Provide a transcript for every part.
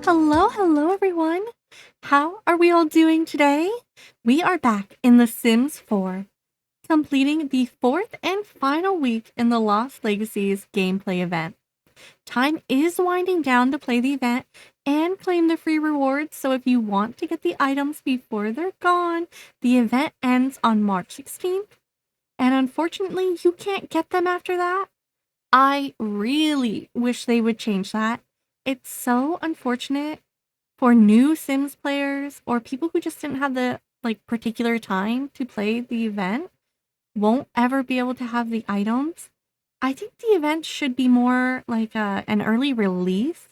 Hello everyone! How are we all doing today? We are back in The Sims 4, completing the fourth and final week in the Lost Legacies gameplay event. Time is winding down to play the event and claim the free rewards, so if you want to get the items before they're gone, the event ends on March 16th, and unfortunately you can't get them after that. I really wish they would change that. It's so unfortunate for new Sims players or people who just didn't have the particular time to play the event won't ever be able to have the items. I think the event should be more like an early release.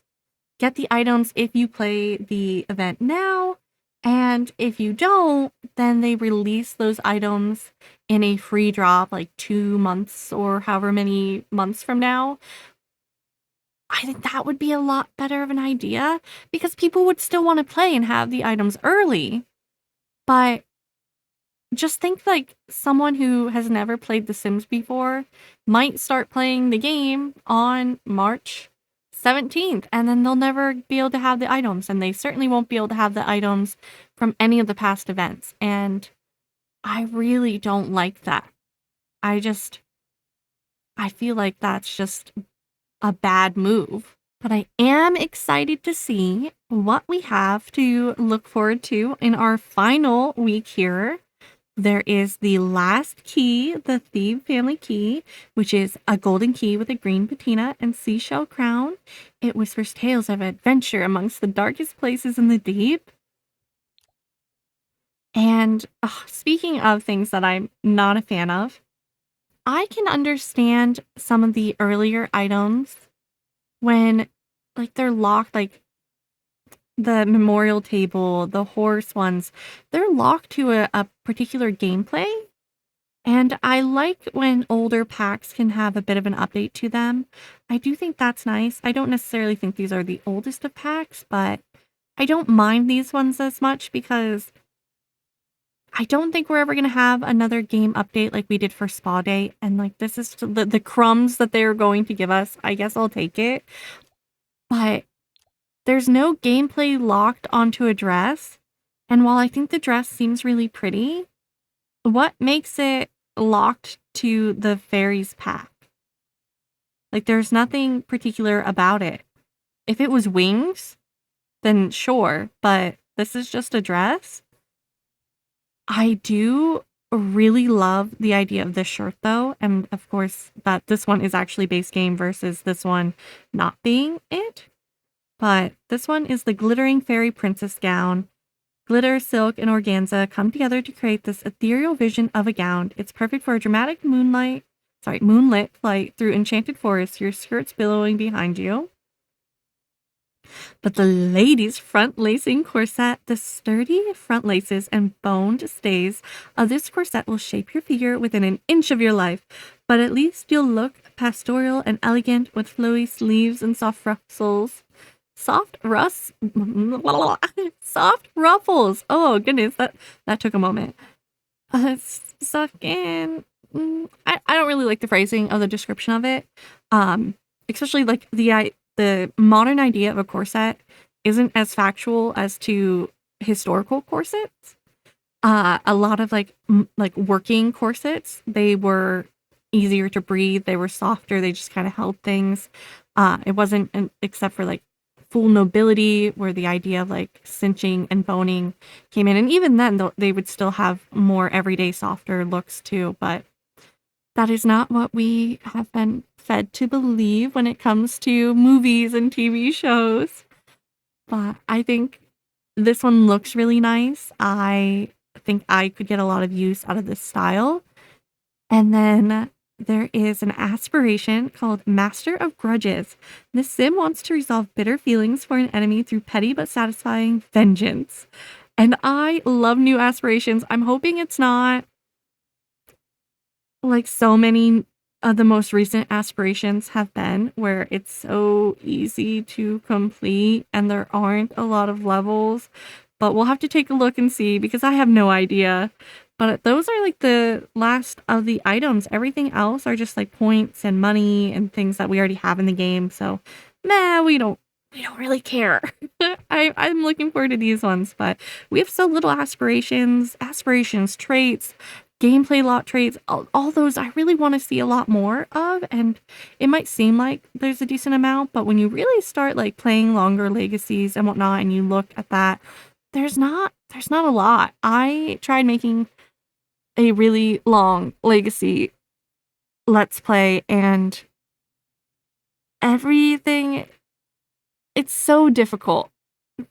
Get the items if you play the event now, and if you don't, then they release those items in a free drop like 2 months or however many months from now. I think that would be a lot better of an idea because people would still want to play and have the items early. But just think like someone who has never played The Sims before might start playing the game on March 17th, and then they'll never be able to have the items, and they certainly won't be able to have the items from any of the past events. And I really don't like that. I feel like that's just a bad move. But I am excited to see what we have to look forward to in our final week here. There is the last key, the Thebe family key, which is a golden key with a green patina and seashell crown. It whispers tales of adventure amongst the darkest places in the deep. And speaking of things that I'm not a fan of, I can understand some of the earlier items when they're locked, like the memorial table, the horse ones, they're locked to a particular gameplay. And I like when older packs can have a bit of an update to them. I do think that's nice. I don't necessarily think these are the oldest of packs, but I don't mind these ones as much because I don't think we're ever going to have another game update like we did for Spa Day. And this is the crumbs that they're going to give us. I guess I'll take it. But there's no gameplay locked onto a dress. And while I think the dress seems really pretty, what makes it locked to the fairies pack? There's nothing particular about it. If it was wings, then sure. But this is just a dress. I do really love the idea of this shirt though, and of course that this one is actually base game versus this one not being it. But this one is the glittering fairy princess gown. Glitter, silk, and organza come together to create this ethereal vision of a gown. It's perfect for a dramatic moonlit flight through enchanted forests, your skirts billowing behind you. But the ladies' front lacing corset, the sturdy front laces and boned stays of this corset will shape your figure within an inch of your life. But at least you'll look pastoral and elegant with flowy sleeves and soft ruffles. Soft ruffles. Oh goodness, that took a moment. Suck in. I don't really like the phrasing of the description of it. Especially the modern idea of a corset isn't as factual as to historical corsets. A lot of working corsets, they were easier to breathe, they were softer, they just kind of held things. It wasn't except for full nobility, where the idea of cinching and boning came in, and even then they would still have more everyday softer looks too. But that is not what we have been fed to believe when it comes to movies and TV shows. But I think this one looks really nice. I think I could get a lot of use out of this style. And then there is an aspiration called Master of Grudges. This sim wants to resolve bitter feelings for an enemy through petty but satisfying vengeance. And I love new aspirations. I'm hoping it's not like so many of the most recent aspirations have been, where it's so easy to complete and there aren't a lot of levels. But we'll have to take a look and see, because I have no idea. But those are the last of the items. Everything else are just points and money and things that we already have in the game. So we don't we don't really care. I'm looking forward to these ones, but we have so little aspirations, traits, gameplay lot traits, all those I really want to see a lot more of, and it might seem like there's a decent amount, but when you really start like playing longer legacies and whatnot, and you look at that, there's not a lot. I tried making a really long legacy let's play, and everything, it's so difficult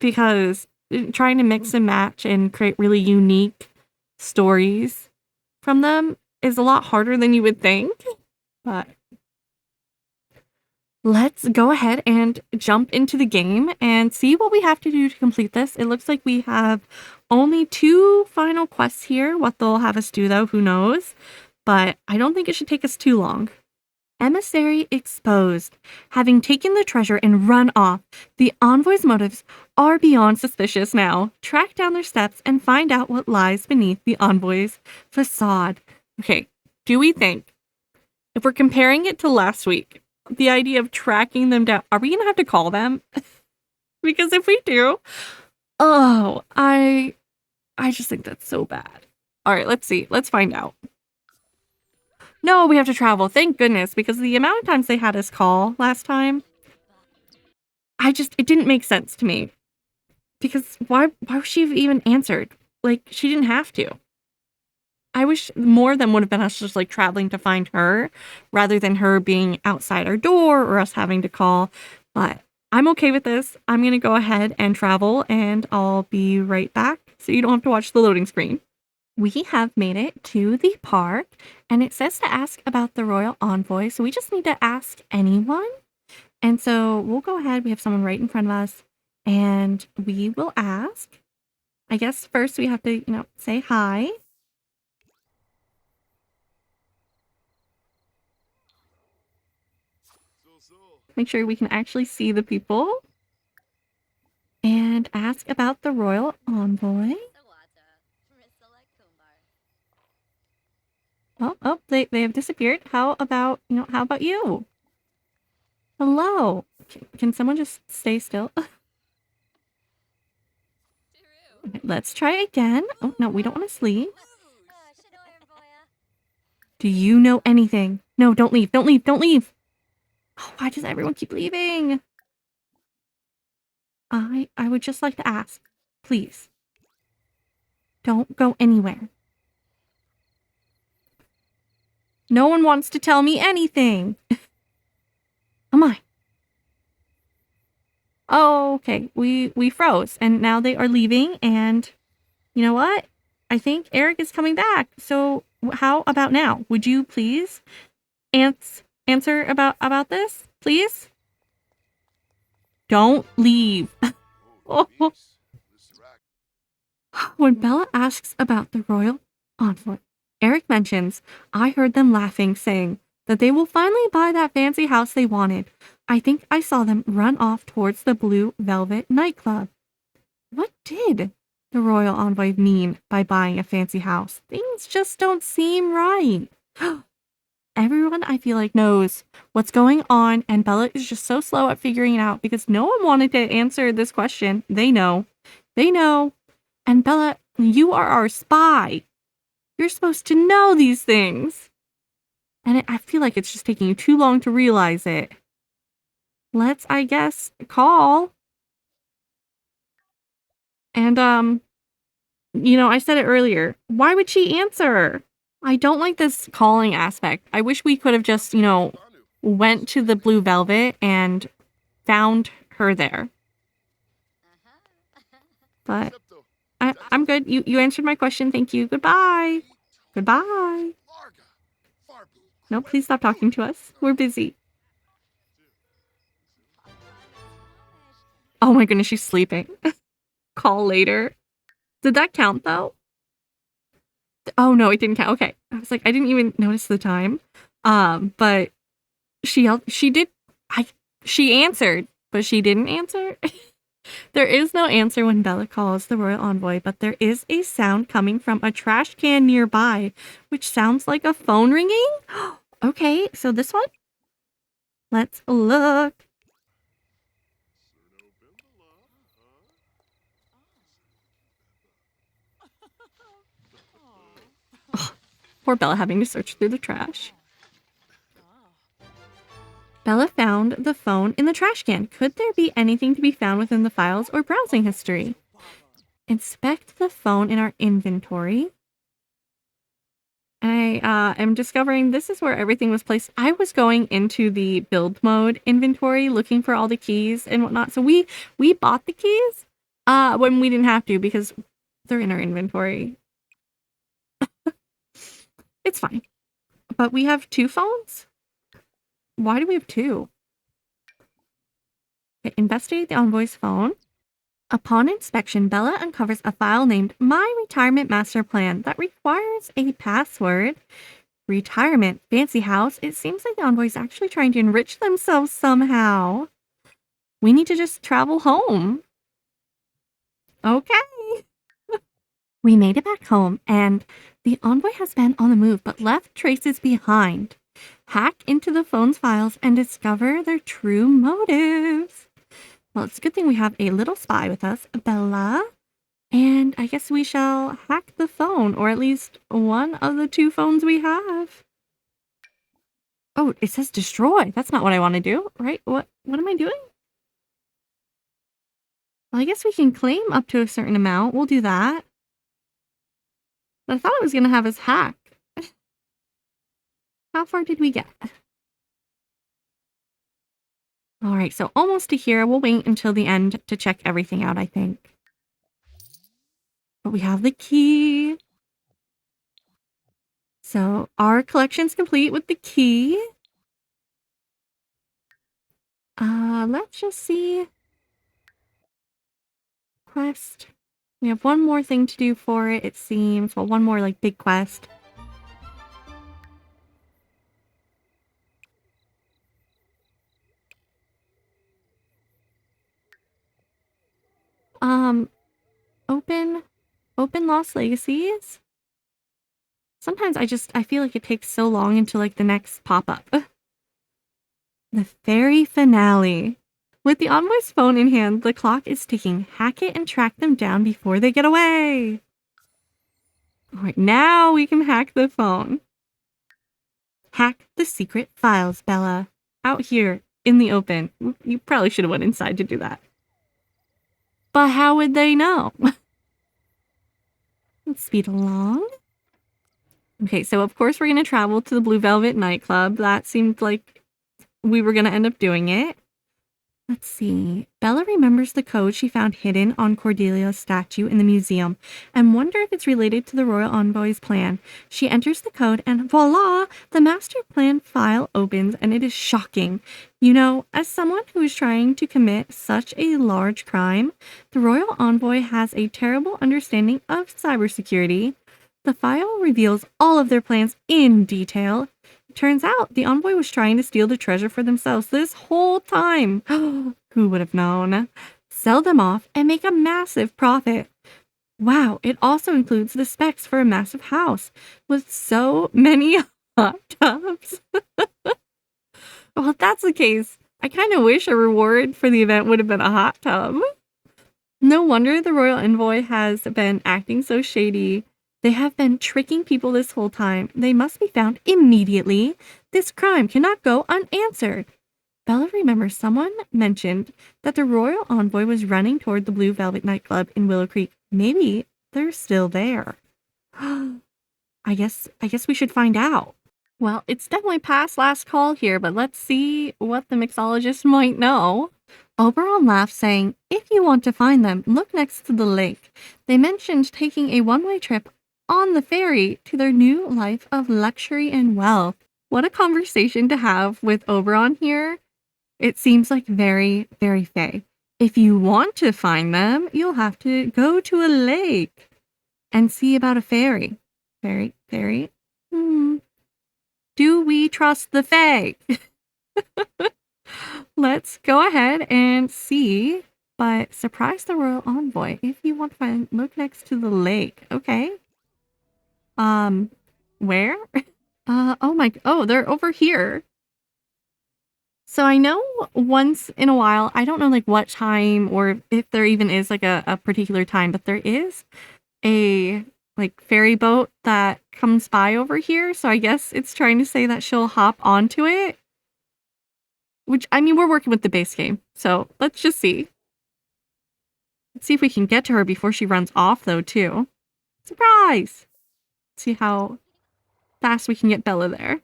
because trying to mix and match and create really unique stories from them is a lot harder than you would think. But let's go ahead and jump into the game and see what we have to do to complete this. It looks like we have only 2 final quests here. What they'll have us do, though, who knows? But I don't think it should take us too long. Emissary exposed. Having taken the treasure and run off, the envoy's motives are beyond suspicious now. Track down their steps and find out what lies beneath the envoy's facade. Okay, do we think, if we're comparing it to last week, the idea of tracking them down, are we gonna have to call them? Because if we do, oh, I just think that's so bad. All right, let's see. Let's find out. No, we have to travel. Thank goodness, because the amount of times they had us call last time, it didn't make sense to me. Because why would she have even answered? Like, she didn't have to. I wish more of them would have been us just like traveling to find her rather than her being outside our door or us having to call. But I'm okay with this. I'm going to go ahead and travel, and I'll be right back so you don't have to watch the loading screen. We have made it to the park, and it says to ask about the royal envoy, so we just need to ask anyone. And so we'll go ahead. We have someone right in front of us, and we will ask. I guess first we have to, say hi. Make sure we can actually see the people. And ask about the royal envoy. Oh, they have disappeared. How about you? Hello. Can someone just stay still? Okay, let's try again. Oh, no, we don't want to sleep. Do you know anything? No, don't leave. Don't leave. Don't leave. Oh, why does everyone keep leaving? I would just like to ask, please. Don't go anywhere. No one wants to tell me anything. Oh my. Oh, okay. We froze, and now they are leaving, and you know what? I think Eric is coming back. So how about now? Would you please answer about this, please? Don't leave. Oh. When Bella asks about the royal envoy, Eric mentions, I heard them laughing, saying that they will finally buy that fancy house they wanted. I think I saw them run off towards the Blue Velvet nightclub. What did the royal envoy mean by buying a fancy house? Things just don't seem right. Everyone, I feel like, knows what's going on, and Bella is just so slow at figuring it out because no one wanted to answer this question. They know. They know. And Bella, you are our spy. You're supposed to know these things. And I feel like it's just taking you too long to realize it. Let's, I guess, call. And, I said it earlier. Why would she answer? I don't like this calling aspect. I wish we could have just, went to the Blue Velvet and found her there. But I'm good. You answered my question. Thank you. Goodbye. Goodbye. No, please stop talking to us. We're busy. Oh my goodness, she's sleeping. Call later. Did that count though? Oh no, it didn't count. Okay. I was like, I didn't even notice the time. But she answered, but she didn't answer. There is no answer when Bella calls the royal envoy, but there is a sound coming from a trash can nearby, which sounds like a phone ringing. Okay, so this one. Let's look. Poor Bella having to search through the trash. Bella found the phone in the trash can. Could there be anything to be found within the files or browsing history? Inspect the phone in our inventory. I am discovering this is where everything was placed. I was going into the build mode inventory looking for all the keys and whatnot. So we bought the keys when we didn't have to because they're in our inventory. It's fine. But we have 2 phones? Why do we have 2? Okay, investigate the envoy's phone. Upon inspection, Bella uncovers a file named My Retirement Master Plan that requires a password. Retirement, fancy house. It seems like the envoy is actually trying to enrich themselves somehow. We need to just travel home. Okay. We made it back home, and the envoy has been on the move, but left traces behind. Hack into the phone's files and discover their true motives. Well, it's a good thing we have a little spy with us, Bella. And I guess we shall hack the phone, or at least one of the 2 phones we have. Oh, it says destroy. That's not what I want to do, right? What am I doing? Well, I guess we can claim up to a certain amount. We'll do that. But I thought it was going to have us hack. How far did we get? All right, so almost to here. We'll wait until the end to check everything out, I think. But we have the key. So our collection's complete with the key. Let's just see. Quest. We have one more thing to do for it, it seems. Well, one more, like, big quest. Open Lost Legacies. Sometimes I feel like it takes so long until, like, the next pop-up. The fairy finale. With the envoy's phone in hand, the clock is ticking. Hack it and track them down before they get away. Alright, now we can hack the phone. Hack the secret files, Bella. Out here, in the open. You probably should have went inside to do that. But how would they know? Let's speed along. Okay, so of course we're going to travel to the Blue Velvet nightclub. That seemed like we were going to end up doing it. Let's see. Bella remembers the code she found hidden on Cordelia's statue in the museum and wonder if it's related to the Royal Envoy's plan. She enters the code and voila! The master plan file opens and it is shocking. You know, as someone who is trying to commit such a large crime, the Royal Envoy has a terrible understanding of cybersecurity. The file reveals all of their plans in detail. Turns out the envoy was trying to steal the treasure for themselves this whole time. Who would have known? Sell them off and make a massive profit. Wow, it also includes the specs for a massive house with so many hot tubs. Well, if that's the case, I kind of wish a reward for the event would have been a hot tub. No wonder the Royal Envoy has been acting so shady. They have been tricking people this whole time. They must be found immediately. This crime cannot go unanswered. Bella remembers someone mentioned that the Royal Envoy was running toward the Blue Velvet nightclub in Willow Creek. Maybe they're still there. I guess we should find out. Well, it's definitely past last call here, but let's see what the mixologist might know. Oberon laughs, saying, if you want to find them, look next to the lake. They mentioned taking a one-way trip on the ferry to their new life of luxury and wealth. What a conversation to have with Oberon here. It seems like very, very fae. If you want to find them, you'll have to go to a lake and see about a ferry. Ferry? Do we trust the fae? Let's go ahead and see. But surprise the Royal Envoy. If you want to find, look next to the lake. Okay. Where? Oh, they're over here. So I know once in a while, I don't know like what time or if there even is like a particular time, but there is a like ferry boat that comes by over here. So I guess it's trying to say that she'll hop onto it. Which, I mean, we're working with the base game, so let's just see. Let's see if we can get to her before she runs off, though, too. Surprise! Let's see how fast we can get Bella there.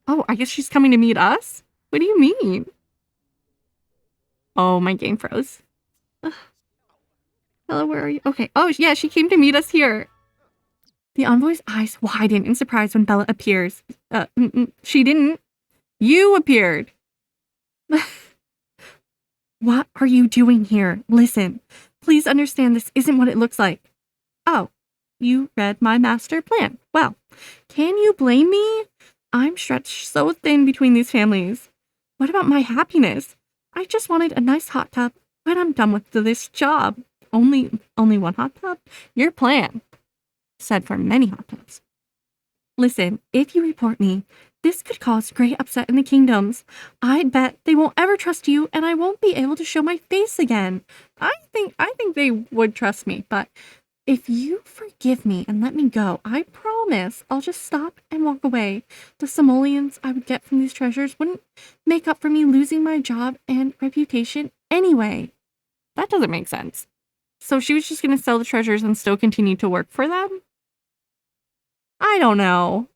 Oh, I guess she's coming to meet us? What do you mean? Oh, my game froze. Ugh. Bella, where are you? Okay. Oh, yeah, she came to meet us here. The envoy's eyes widen in surprise when Bella appears. She didn't. You appeared. What are you doing here? Listen, please understand this isn't what it looks like. Oh, you read my master plan. Well, can you blame me? I'm stretched so thin between these families. What about my happiness? I just wanted a nice hot tub, but I'm done with this job. Only one hot tub? Your plan said for many hot tubs. Listen, if you report me, this could cause great upset in the kingdoms. I bet they won't ever trust you, and I won't be able to show my face again. I think they would trust me, but if you forgive me and let me go, I promise I'll just stop and walk away. The simoleons I would get from these treasures wouldn't make up for me losing my job and reputation anyway. That doesn't make sense. So she was just going to sell the treasures and still continue to work for them? I don't know.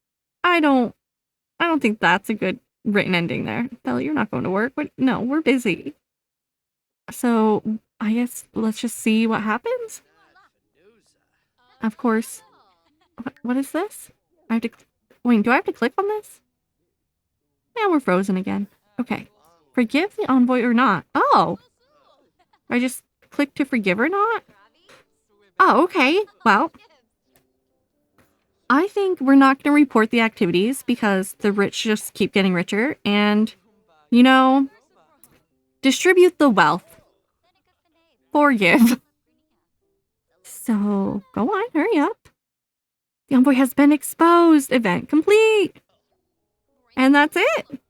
I don't think that's a good written ending there. Bella, you're not going to work. No, we're busy. So I guess let's just see what happens. Of course. What is this? I have to... Wait, do I have to click on this? Yeah, we're frozen again. Okay. Forgive the envoy or not. Oh. I just click to forgive or not? Oh, okay. Well, I think we're not going to report the activities because the rich just keep getting richer and, you know, distribute the wealth. Forgive. So, go on, hurry up. The envoy has been exposed. Event complete. And that's it.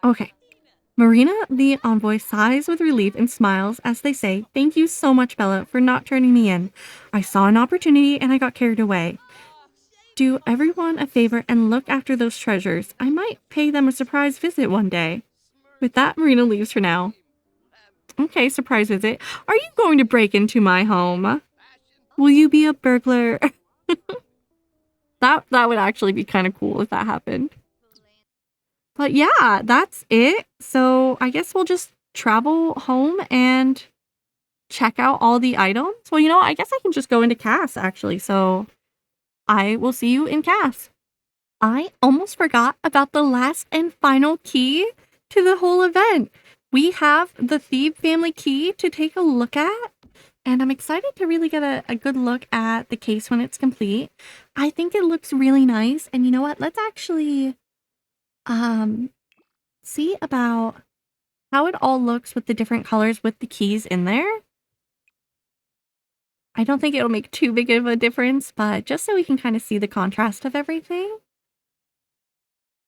Okay. Marina, the envoy, sighs with relief and smiles as they say, "Thank you so much, Bella, for not turning me in. I saw an opportunity and I got carried away. Do everyone a favor and look after those treasures. I might pay them a surprise visit one day." With that, Marina leaves for now. Okay, surprise visit. Are you going to break into my home? Will you be a burglar? That would actually be kind of cool if that happened. But yeah, that's it. So I guess we'll just travel home and check out all the items. Well, you know, I guess I can just go into Cass actually. So I will see you in Cass. I almost forgot about the last and final key to the whole event. We have the Thebe family key to take a look at. And I'm excited to really get a good look at the case when it's complete. I think it looks really nice. And you know what? Let's actually see about how it all looks with the different colors with the keys in there. I don't think it'll make too big of a difference, but just so we can kind of see the contrast of everything.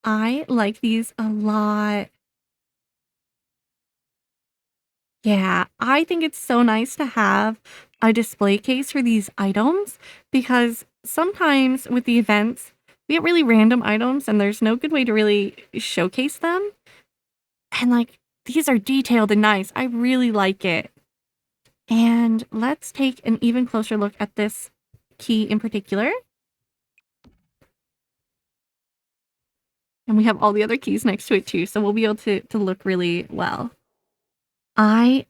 I like these a lot. Yeah, I think it's so nice to have a display case for these items because sometimes with the events, we get really random items and there's no good way to really showcase them. And like, these are detailed and nice. I really like it. And let's take an even closer look at this key in particular. And we have all the other keys next to it too, so we'll be able to look really well. I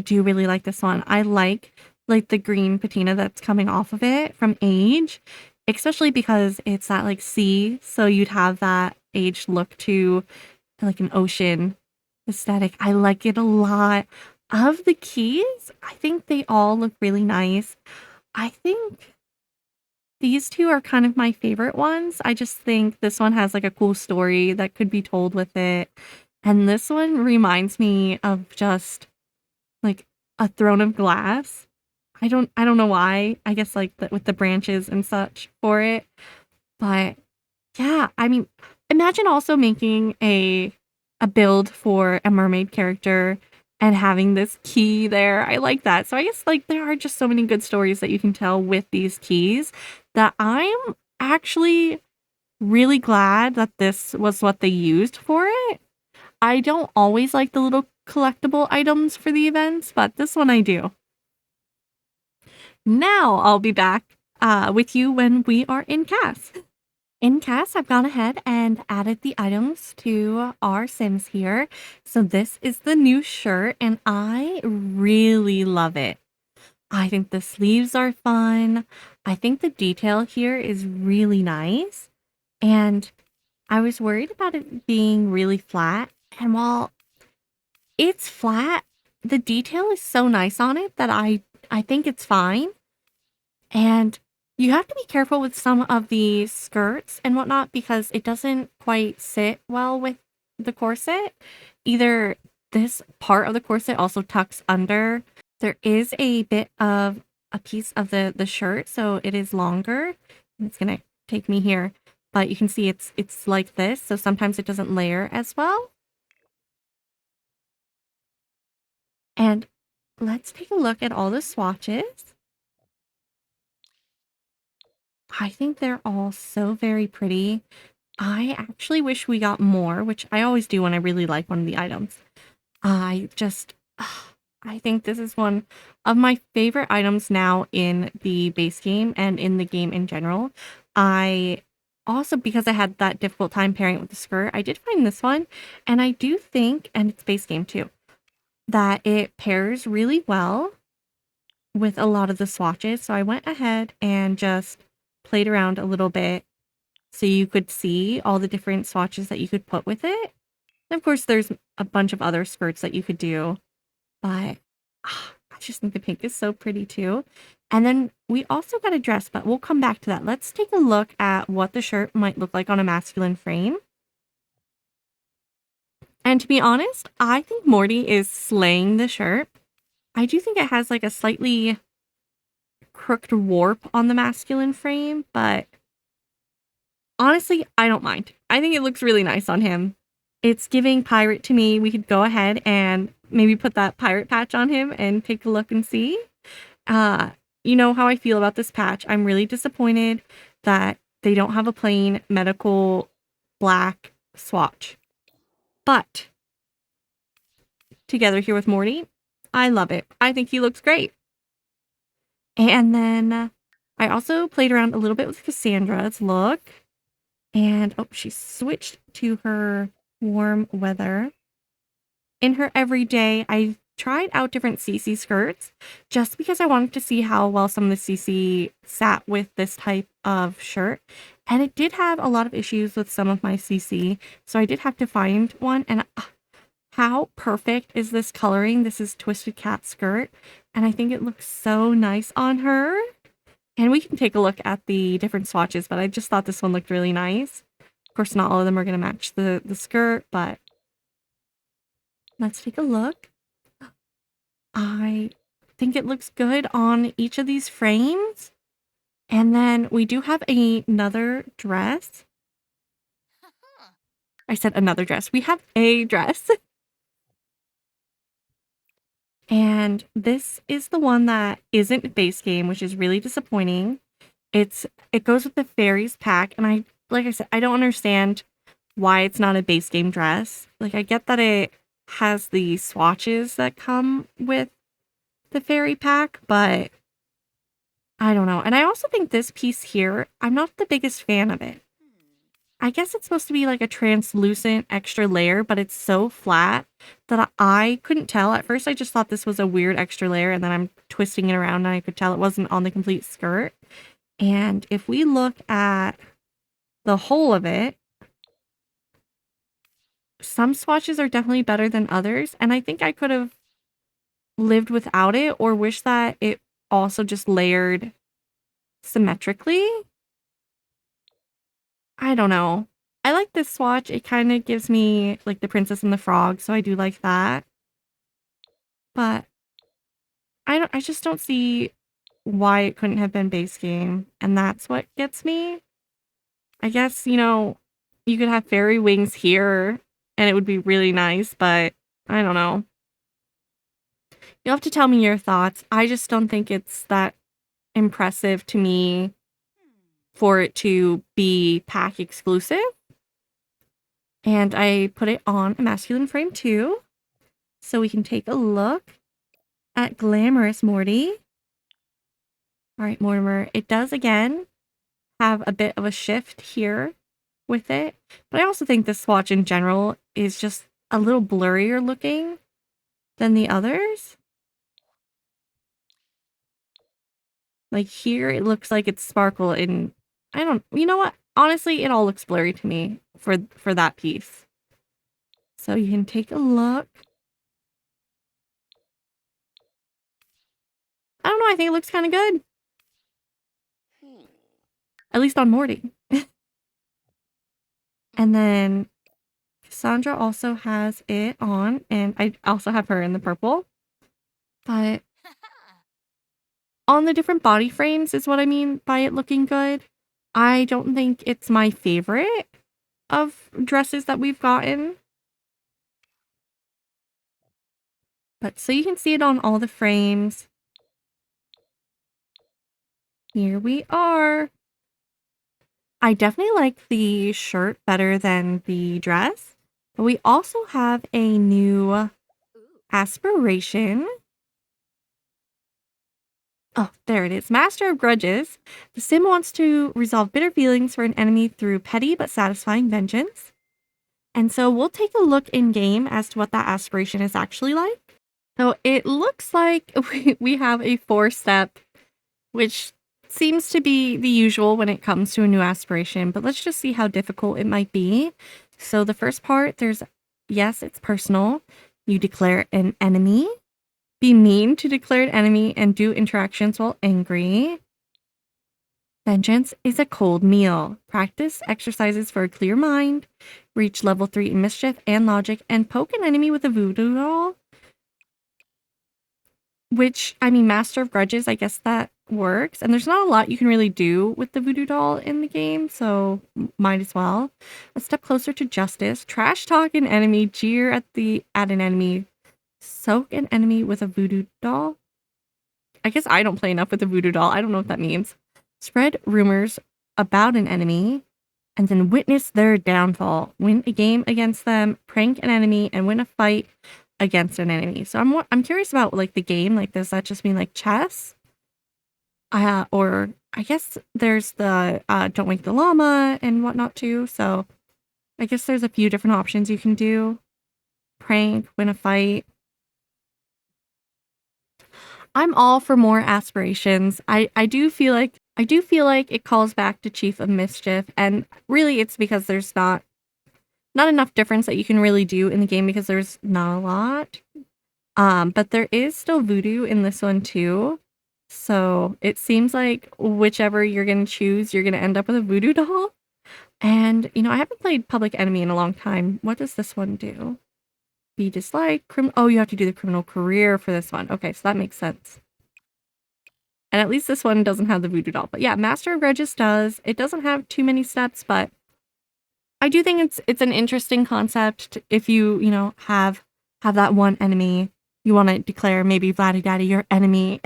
do really like this one. I like the green patina that's coming off of it from age, especially because it's that like sea, so you'd have that aged look to like an ocean aesthetic. I like it a lot. Of the keys, I think they all look really nice. I think these two are kind of my favorite ones. I just think this one has like a cool story that could be told with it. And this one reminds me of just like a throne of glass. I don't know why. I guess like with the branches and such for it. But yeah, I mean, imagine also making a build for a mermaid character and having this key there. I like that. So I guess like there are just so many good stories that you can tell with these keys that I'm actually really glad that this was what they used for it. I don't always like the little collectible items for the events, but this one I do. Now I'll be back with you when we are in CAS. In CAS, I've gone ahead and added the items to our Sims here. So this is the new shirt, and I really love it. I think the sleeves are fun. I think the detail here is really nice. And I was worried about it being really flat. And while it's flat, the detail is so nice on it that I think it's fine. And you have to be careful with some of the skirts and whatnot because it doesn't quite sit well with the corset. Either this part of the corset also tucks under. There is a bit of a piece of the shirt, so it is longer. It's gonna take me here, but you can see it's like this, so sometimes it doesn't layer as well. And let's take a look at all the swatches. I think they're all so very pretty. I actually wish we got more, which I always do when I really like one of the items. I just, I think this is one of my favorite items now in the base game and in the game in general. I also, because I had that difficult time pairing it with the skirt, I did find this one, and I do think, and it's base game too, that it pairs really well with a lot of the swatches. So I went ahead and just played around a little bit so you could see all the different swatches that you could put with it. And of course, there's a bunch of other skirts that you could do, but I just think the pink is so pretty too. And then we also got a dress, but we'll come back to that. Let's take a look at what the shirt might look like on a masculine frame. And to be honest, I think Morty is slaying the shirt. I do think it has like a slightly crooked warp on the masculine frame, but honestly, I don't mind. I think it looks really nice on him. It's giving pirate to me. We could go ahead and maybe put that pirate patch on him and take a look and see. You know how I feel about this patch. I'm really disappointed that they don't have a plain medical black swatch. But together here with Morty, I love it. I think he looks great. And then I also played around a little bit with Cassandra's look. And oh, she switched to her warm weather. In her everyday, I tried out different CC skirts just because I wanted to see how well some of the CC sat with this type of shirt. And it did have a lot of issues with some of my CC, so I did have to find one. And how perfect is this coloring? This is Twisted Cat skirt, and I think it looks so nice on her. And we can take a look at the different swatches, but I just thought this one looked really nice. Of course, not all of them are going to match the skirt, but let's take a look. I think it looks good on each of these frames. And then we do have another dress. I said another dress. We have a dress. And this is the one that isn't base game, which is really disappointing. It goes with the fairies pack, and like I said, I don't understand why it's not a base game dress. Like, I get that it has the swatches that come with the fairy pack, but I don't know. And I also think this piece here, I'm not the biggest fan of it. I guess it's supposed to be like a translucent extra layer, but it's so flat that I couldn't tell. At first, I just thought this was a weird extra layer, and then I'm twisting it around and I could tell it wasn't on the complete skirt. And if we look at the whole of it, some swatches are definitely better than others, and I think I could have lived without it or wish that it also just layered symmetrically. I don't know. I like this swatch. It kind of gives me like the Princess and the Frog, so I do like that. But I just don't see why it couldn't have been base game, and that's what gets me. I guess, you know, you could have fairy wings here and it would be really nice, but I don't know. You'll have to tell me your thoughts. I just don't think it's that impressive to me for it to be pack exclusive. And I put it on a masculine frame too. So we can take a look at Glamorous Morty. All right, Mortimer, it does again have a bit of a shift here with it. But I also think this swatch in general is just a little blurrier looking than the others. Like here, it looks like it's sparkle and you know what? Honestly, it all looks blurry to me for that piece. So you can take a look. I don't know, I think it looks kind of good. At least on Morty. And then Cassandra also has it on, and I also have her in the purple. But on the different body frames is what I mean by it looking good. I don't think it's my favorite of dresses that we've gotten. But so you can see it on all the frames. Here we are. I definitely like the shirt better than the dress. But we also have a new Aspiration. Oh, there it is. Master of Grudges. The sim wants to resolve bitter feelings for an enemy through petty but satisfying vengeance. And so we'll take a look in game as to what that aspiration is actually like. So it looks like we have a 4-step, which seems to be the usual when it comes to a new aspiration, but let's just see how difficult it might be. So the first part, yes, it's personal. You declare an enemy. Be mean to declared enemy and do interactions while angry. Vengeance is a cold meal. Practice exercises for a clear mind. Reach level 3 in mischief and logic and poke an enemy with a voodoo doll. Which, I mean, Master of Grudges, I guess that works. And there's not a lot you can really do with the voodoo doll in the game, so might as well. A step closer to justice. Trash talk an enemy. Jeer at an enemy. Soak an enemy with a voodoo doll. I guess I don't play enough with the voodoo doll. I don't know what that means. Spread rumors about an enemy and then witness their downfall. Win a game against them, prank an enemy, and win a fight against an enemy. So I'm curious about like the game. Like, does that just mean like chess? Or I guess there's the don't wake the llama and whatnot too. So I guess there's a few different options you can do. Prank, win a fight. I'm all for more aspirations. I do feel like it calls back to Chief of Mischief, and really it's because there's not enough difference that you can really do in the game because there's not a lot. But there is still voodoo in this one too. So it seems like whichever you're gonna choose, you're gonna end up with a voodoo doll. And you know, I haven't played Public Enemy in a long time. What does this one do? Be disliked. Oh, you have to do the criminal career for this one. Okay, so that makes sense. And at least this one doesn't have the voodoo doll. But yeah, Master of Grudges does. It doesn't have too many steps, but I do think it's an interesting concept. If you know, have that one enemy, you want to declare maybe Vladdy Daddy your enemy.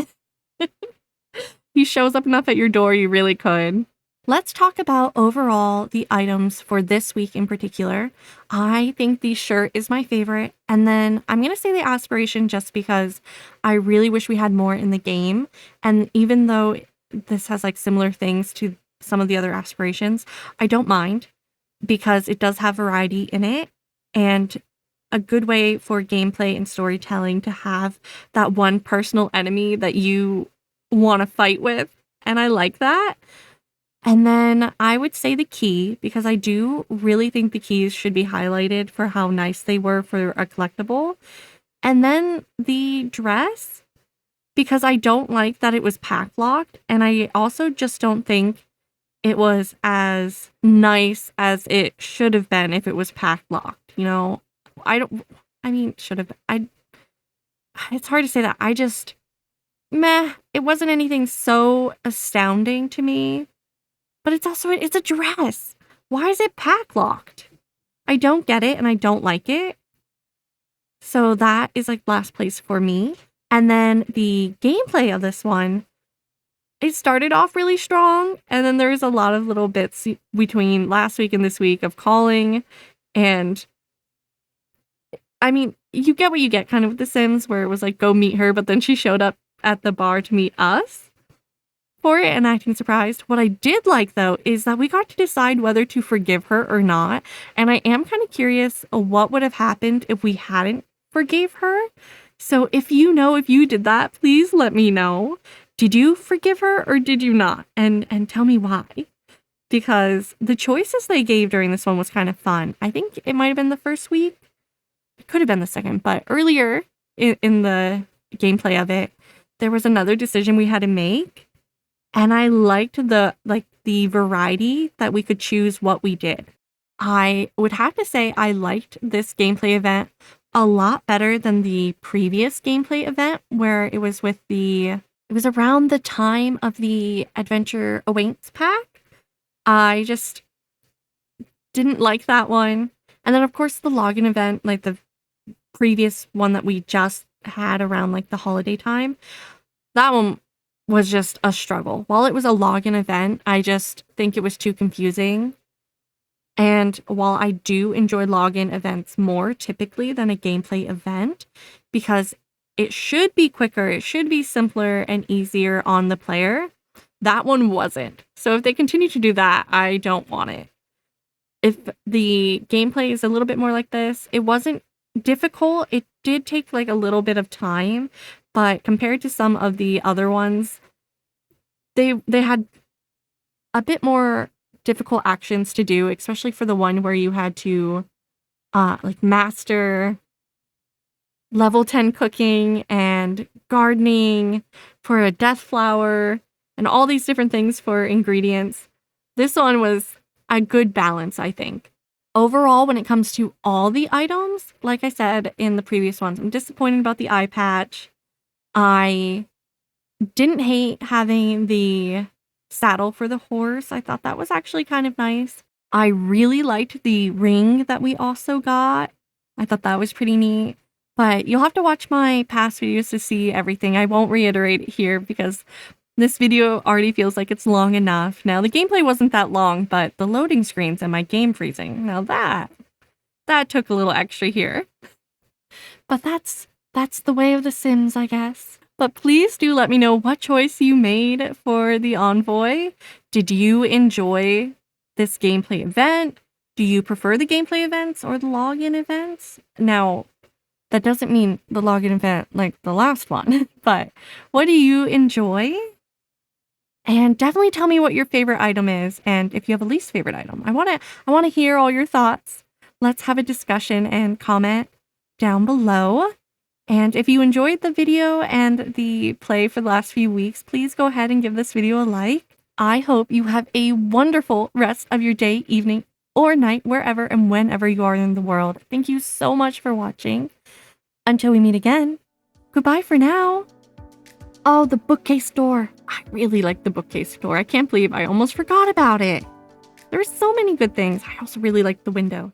He shows up enough at your door, you really could. Let's talk about overall the items for this week in particular. I think the shirt is my favorite. And then I'm going to say the aspiration just because I really wish we had more in the game. And even though this has like similar things to some of the other aspirations, I don't mind because it does have variety in it. And a good way for gameplay and storytelling to have that one personal enemy that you want to fight with. And I like that. And then I would say the key, because I do really think the keys should be highlighted for how nice they were for a collectible. And then the dress, because I don't like that it was pack locked. And I also just don't think it was as nice as it should have been if it was pack locked. You know, should have. It's hard to say that. It wasn't anything so astounding to me. But it's a dress. Why is it pack locked? I don't get it and I don't like it. So that is like last place for me. And then the gameplay of this one, it started off really strong, and then there's a lot of little bits between last week and this week of calling, and I mean, you get what you get kind of with The Sims, where it was like, go meet her, but then she showed up at the bar to meet us for it and acting surprised. What I did like, though, is that we got to decide whether to forgive her or not, and I am kind of curious what would have happened if we hadn't forgave her. So if you know if you did that, please let me know. Did you forgive her or did you not? And tell me why. Because the choices they gave during this one was kind of fun. I think it might have been the first week. It could have been the second, but earlier in the gameplay of it, there was another decision we had to make. And I liked the variety that we could choose what we did. I would have to say I liked this gameplay event a lot better than the previous gameplay event, where it was around the time of the Adventure Awaits pack. I just didn't like that one. And then, of course, the login event, like the previous one that we just had around like the holiday time, that one was just a struggle. While it was a login event, I just think it was too confusing. And while I do enjoy login events more typically than a gameplay event, because it should be quicker, it should be simpler and easier on the player, that one wasn't. So if they continue to do that, I don't want it. If the gameplay is a little bit more like this, it wasn't difficult. It did take like a little bit of time, but compared to some of the other ones, they had a bit more difficult actions to do, especially for the one where you had to like master level 10 cooking and gardening for a death flower and all these different things for ingredients. This one was a good balance, I think. Overall, when it comes to all the items, like I said in the previous ones, I'm disappointed about the eye patch. I didn't hate having the saddle for the horse. I thought that was actually kind of nice. I really liked the ring that we also got. I thought that was pretty neat. But you'll have to watch my past videos to see everything. I won't reiterate it here because this video already feels like it's long enough. Now, the gameplay wasn't that long, but the loading screens and my game freezing, now that took a little extra here. But that's the way of The Sims, I guess. But please do let me know what choice you made for the Envoy. Did you enjoy this gameplay event? Do you prefer the gameplay events or the login events? Now, that doesn't mean the login event like the last one, but what do you enjoy? And definitely tell me what your favorite item is, and if you have a least favorite item. I want to hear all your thoughts. Let's have a discussion and comment down below. And if you enjoyed the video and the play for the last few weeks, please go ahead and give this video a like. I hope you have a wonderful rest of your day, evening, or night, wherever and whenever you are in the world. Thank you so much for watching. Until we meet again, goodbye for now. Oh, the bookcase door. I really like the bookcase door. I can't believe I almost forgot about it. There are so many good things. I also really like the window.